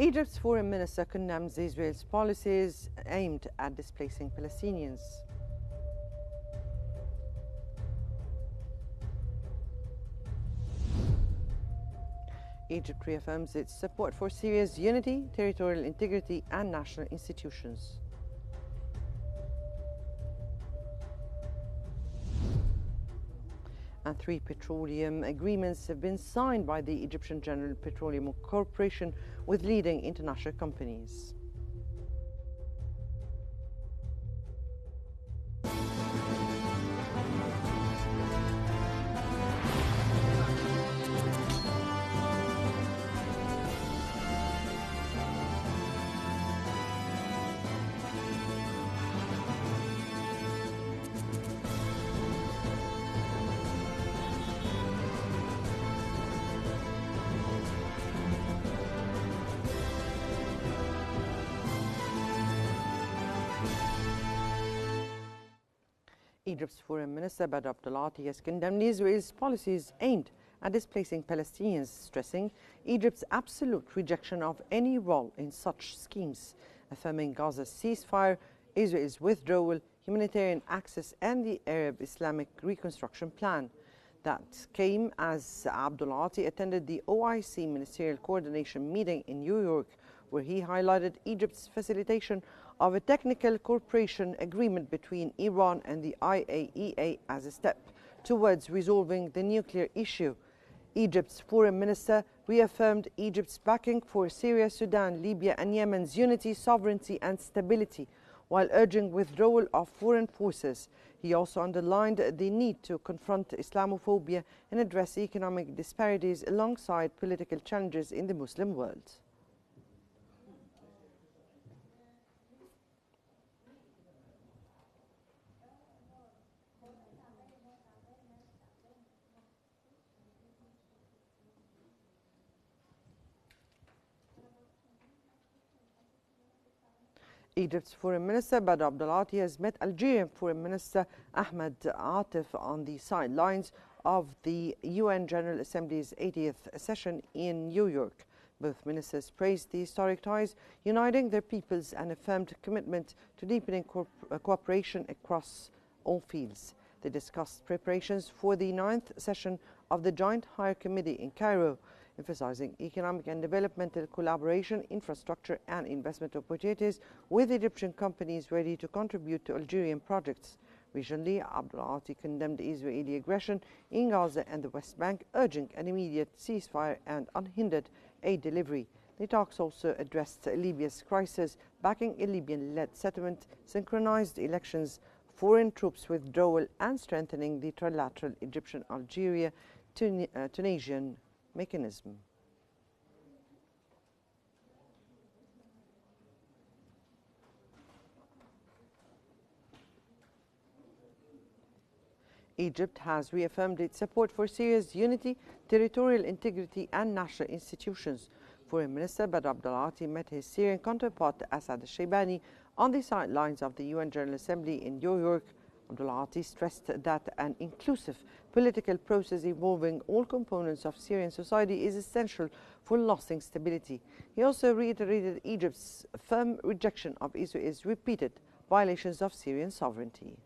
Egypt's foreign minister condemns Israel's policies aimed at displacing Palestinians. Egypt reaffirms its support for Syria's unity, territorial integrity, and national institutions. And 3 petroleum agreements have been signed by the Egyptian General Petroleum Corporation with leading international companies. Egypt's Foreign Minister Badr Abdulati has condemned Israel's policies aimed at displacing Palestinians, stressing Egypt's absolute rejection of any role in such schemes, affirming Gaza's ceasefire, Israel's withdrawal, humanitarian access, and the Arab Islamic Reconstruction Plan. That came as Abdulati attended the OIC Ministerial Coordination meeting in New York, where he highlighted Egypt's facilitation of a technical cooperation agreement between Iran and the IAEA as a step towards resolving the nuclear issue. Egypt's foreign minister reaffirmed Egypt's backing for Syria, Sudan, Libya, and Yemen's unity, sovereignty, and stability, while urging withdrawal of foreign forces. He also underlined the need to confront Islamophobia and address economic disparities alongside political challenges in the Muslim world. Egypt's Foreign Minister Badr Abdulati has met Algerian Foreign Minister Ahmed Atif on the sidelines of the UN General Assembly's 80th session in New York. Both ministers praised the historic ties uniting their peoples and affirmed commitment to deepening cooperation across all fields. They discussed preparations for the 9th session of the Joint Higher Committee in Cairo, emphasizing economic and developmental collaboration, infrastructure, and investment opportunities with Egyptian companies ready to contribute to Algerian projects. Regionally, Abdulati condemned Israeli aggression in Gaza and the West Bank, urging an immediate ceasefire and unhindered aid delivery. The talks also addressed Libya's crisis, backing a Libyan-led settlement, synchronized elections, foreign troops withdrawal, and strengthening the trilateral Egyptian-Algeria-Tunisian mechanism. Egypt has reaffirmed its support for Syria's unity, territorial integrity, and national institutions. Foreign Minister Badr Abdulati met his Syrian counterpart Assad al-Shaybani on the sidelines of the UN General Assembly in New York. Abdulati stressed that an inclusive political process involving all components of Syrian society is essential for lasting stability. He also reiterated Egypt's firm rejection of Israel's repeated violations of Syrian sovereignty.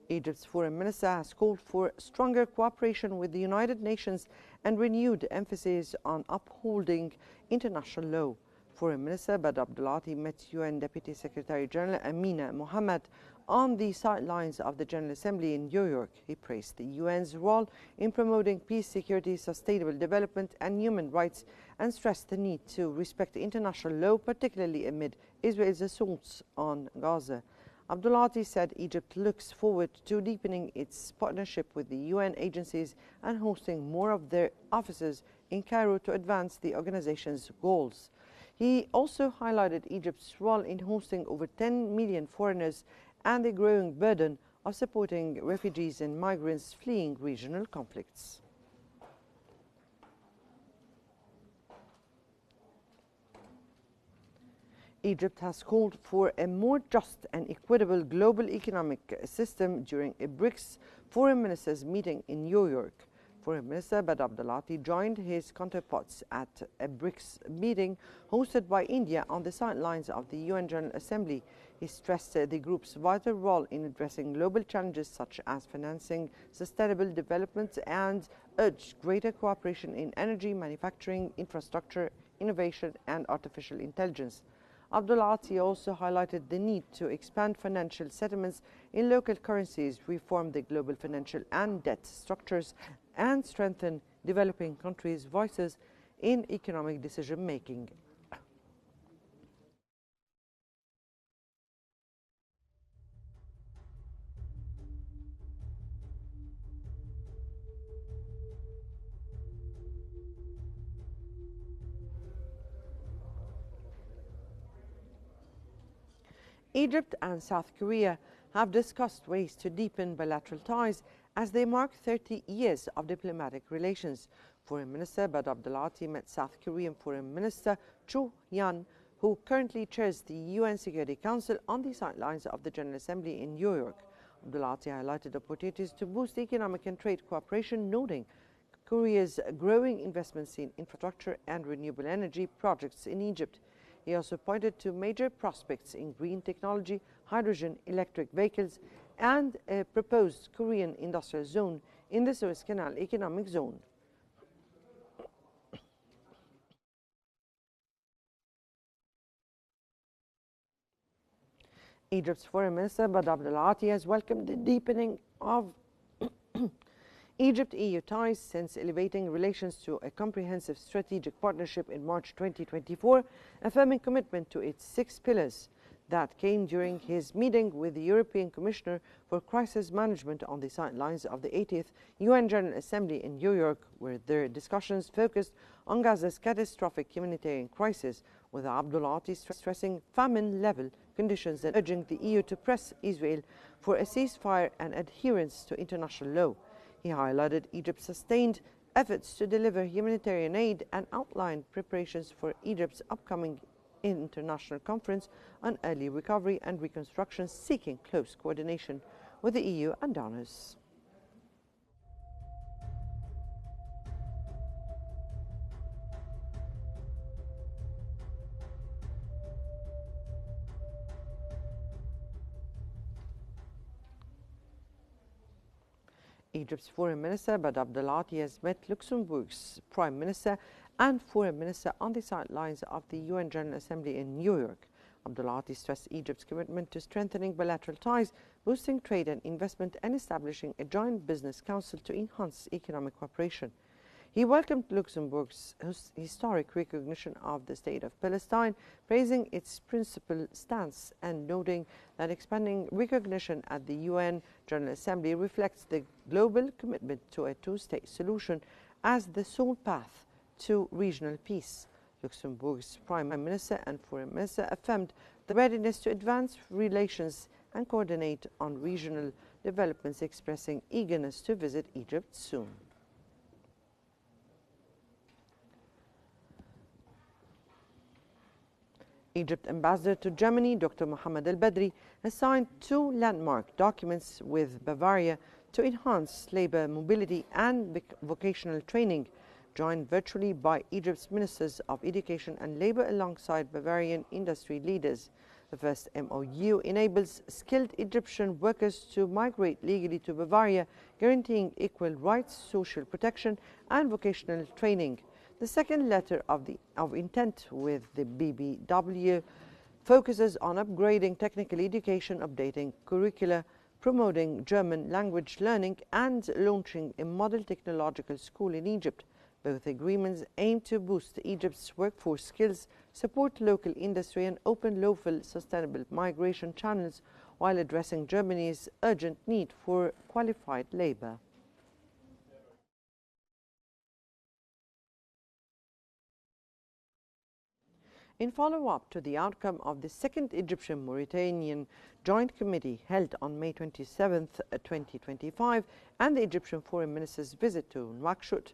Egypt's foreign minister has called for stronger cooperation with the United Nations and renewed emphasis on upholding international law. Foreign Minister Badr Abdulati met UN Deputy Secretary General Amina Mohammed on the sidelines of the General Assembly in New York. He praised the UN's role in promoting peace, security, sustainable development, and human rights, and stressed the need to respect international law, particularly amid Israel's assaults on Gaza. Abdulati said Egypt looks forward to deepening its partnership with the UN agencies and hosting more of their officers in Cairo to advance the organization's goals. He also highlighted Egypt's role in hosting over 10 million foreigners and the growing burden of supporting refugees and migrants fleeing regional conflicts. Egypt has called for a more just and equitable global economic system during a BRICS foreign ministers meeting in New York. Foreign Minister Badr Abdulati joined his counterparts at a BRICS meeting hosted by India on the sidelines of the UN General Assembly. He stressed the group's vital role in addressing global challenges such as financing sustainable development and urged greater cooperation in energy, manufacturing, infrastructure, innovation and artificial intelligence. Abdulati also highlighted the need to expand financial settlements in local currencies, reform the global financial and debt structures, and strengthen developing countries' voices in economic decision-making. Egypt and South Korea have discussed ways to deepen bilateral ties as they mark 30 years of diplomatic relations. Foreign Minister Badr Abdulati met South Korean Foreign Minister Cho Hyun, who currently chairs the UN Security Council, on the sidelines of the General Assembly in New York. Abdulati highlighted opportunities to boost economic and trade cooperation, noting Korea's growing investments in infrastructure and renewable energy projects in Egypt. He also pointed to major prospects in green technology, hydrogen, electric vehicles, and a proposed Korean industrial zone in the Suez Canal Economic Zone. Egypt's Foreign Minister Badr Abdulati has welcomed the deepening of Egypt-EU ties since elevating relations to a comprehensive strategic partnership in March 2024, affirming commitment to its 6 pillars. That came during his meeting with the European Commissioner for Crisis Management on the sidelines of the 80th UN General Assembly in New York, where their discussions focused on Gaza's catastrophic humanitarian crisis, with Abdulati stressing famine-level conditions and urging the EU to press Israel for a ceasefire and adherence to international law. He highlighted Egypt's sustained efforts to deliver humanitarian aid and outlined preparations for Egypt's upcoming international conference on early recovery and reconstruction, seeking close coordination with the EU and donors. Egypt's Foreign Minister Badr Abdulati has met Luxembourg's Prime Minister and Foreign Minister on the sidelines of the UN General Assembly in New York. Abdulati stressed Egypt's commitment to strengthening bilateral ties, boosting trade and investment, and establishing a joint business council to enhance economic cooperation. He welcomed Luxembourg's historic recognition of the State of Palestine, praising its principled stance and noting that expanding recognition at the UN General Assembly reflects the global commitment to a two-state solution as the sole path to regional peace. Luxembourg's Prime Minister and Foreign Minister affirmed the readiness to advance relations and coordinate on regional developments, expressing eagerness to visit Egypt soon. Egypt Ambassador to Germany, Dr. Mohammed Al-Badri, has signed 2 landmark documents with Bavaria to enhance labor mobility and vocational training, joined virtually by Egypt's Ministers of Education and Labor alongside Bavarian industry leaders. The first MOU enables skilled Egyptian workers to migrate legally to Bavaria, guaranteeing equal rights, social protection, and vocational training. The second letter of intent with the BBW focuses on upgrading technical education, updating curricula, promoting German language learning, and launching a model technological school in Egypt. Both agreements aim to boost Egypt's workforce skills, support local industry, and open lawful sustainable migration channels while addressing Germany's urgent need for qualified labor. In follow-up to the outcome of the second Egyptian-Mauritanian Joint Committee held on May 27, 2025, and the Egyptian Foreign Minister's visit to Nouakchott,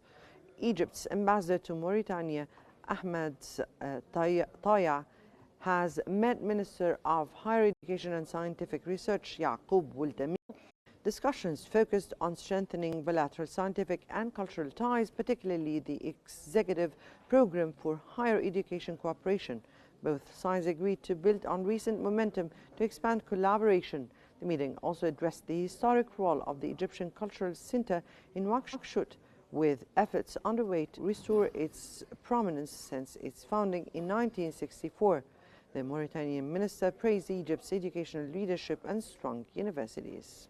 Egypt's ambassador to Mauritania, Ahmed Taya, has met Minister of Higher Education and Scientific Research Bulletin. Discussions focused on strengthening bilateral scientific and cultural ties, particularly the Executive Program for Higher Education Cooperation. Both sides agreed to build on recent momentum to expand collaboration. The meeting also addressed the historic role of the Egyptian Cultural Center in Nouakchott, with efforts underway to restore its prominence since its founding in 1964. The Mauritanian minister praised Egypt's educational leadership and strong universities.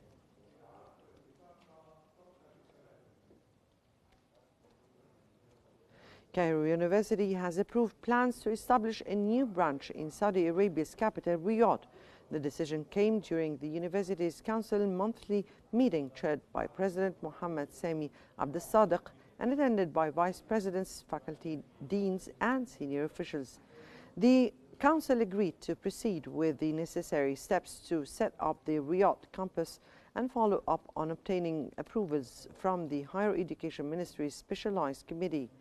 Cairo University has approved plans to establish a new branch in Saudi Arabia's capital, Riyadh. The decision came during the university's council monthly meeting chaired by President Mohammed Sami Abdel Sadiq and attended by vice presidents, faculty, deans, and senior officials. The council agreed to proceed with the necessary steps to set up the Riyadh campus and follow up on obtaining approvals from the Higher Education Ministry's specialized committee.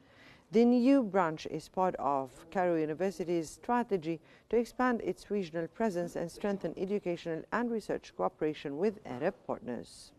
The new branch is part of Cairo University's strategy to expand its regional presence and strengthen educational and research cooperation with Arab partners.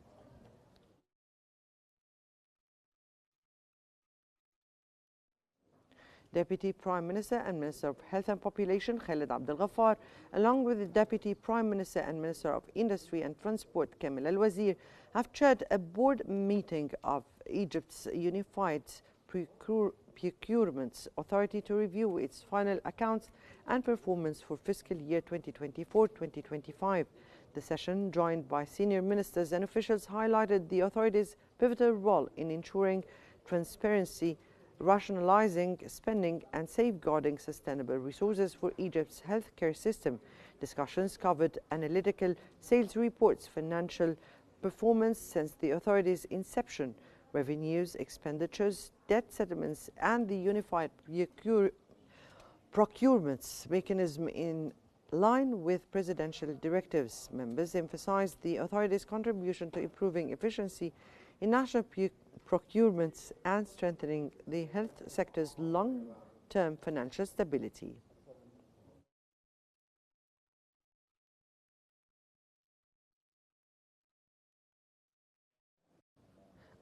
Deputy Prime Minister and Minister of Health and Population Khaled Abdel Ghaffar, along with the Deputy Prime Minister and Minister of Industry and Transport Kamel Al Wazir, have chaired a board meeting of Egypt's Unified Procurement Authority to review its final accounts and performance for fiscal year 2024-2025. The session, joined by senior ministers and officials, highlighted the authority's pivotal role in ensuring transparency, rationalizing spending, and safeguarding sustainable resources for Egypt's healthcare system. Discussions covered analytical sales reports, financial performance since the authority's inception, revenues, expenditures, debt settlements, and the unified procurement mechanism in line with presidential directives. Members emphasized the authority's contribution to improving efficiency in national procurements and strengthening the health sector's long-term financial stability.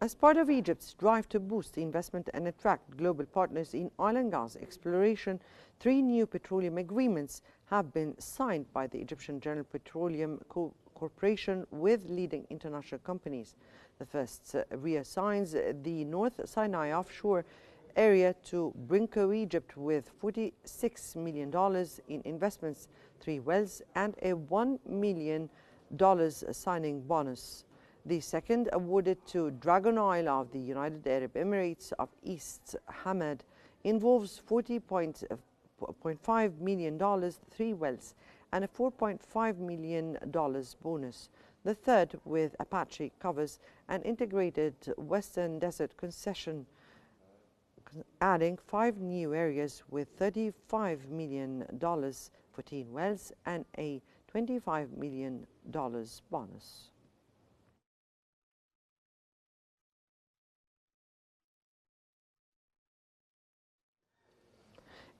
As part of Egypt's drive to boost investment and attract global partners in oil and gas exploration, 3 new petroleum agreements have been signed by the Egyptian General Petroleum Corporation with leading international companies. The first reassigns the North Sinai offshore area to Brinco, Egypt, with $46 million in investments, 3 wells, and a $1 million signing bonus. The second, awarded to Dragon Oil of the United Arab Emirates of East Hamad, involves $40.5 million, 3 wells, and a $4.5 million bonus. The third, with Apache, covers an integrated Western Desert concession, adding 5 new areas with $35 million, 14 wells, and a $25 million bonus.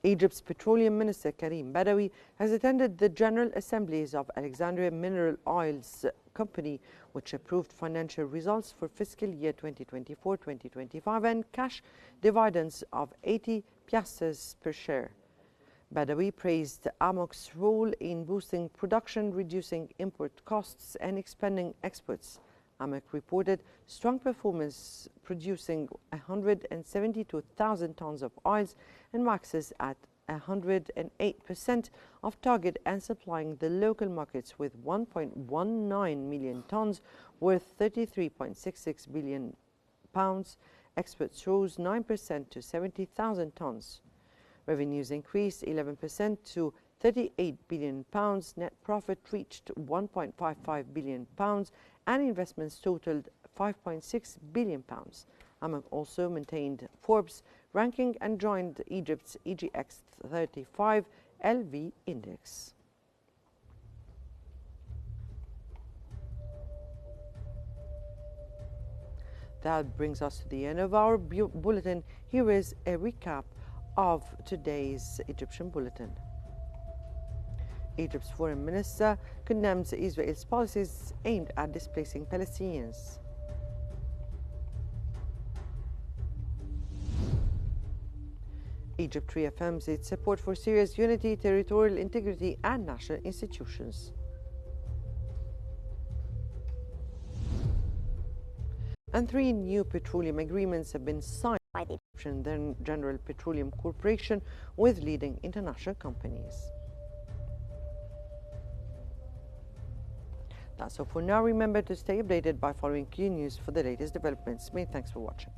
Egypt's Petroleum Minister Karim Badawi has attended the General Assemblies of Alexandria Mineral Oils Company, which approved financial results for fiscal year 2024-2025 and cash dividends of 80 piastres per share. Badawi praised AMOC's role in boosting production, reducing import costs, and expanding exports. AMOC reported strong performance, producing 172,000 tons of oils and waxes at 108% of target and supplying the local markets with 1.19 million tons worth 33.66 billion pounds. Exports rose 9% to 70,000 tons. Revenues increased 11% to 38 billion pounds. Net profit reached 1.55 billion pounds and investments totaled 5.6 billion pounds. AMOC also maintained Forbes ranking and joined Egypt's EGX 35 LV index. That brings us to the end of our bulletin. Here is a recap of today's Egyptian bulletin. Egypt's foreign minister condemns Israel's policies aimed at displacing Palestinians. Egypt reaffirms its support for Syria's unity, territorial integrity, and national institutions. And 3 new petroleum agreements have been signed by the Egyptian General Petroleum Corporation with leading international companies. That's all for now. Remember to stay updated by following Qnews for the latest developments. Many thanks for watching.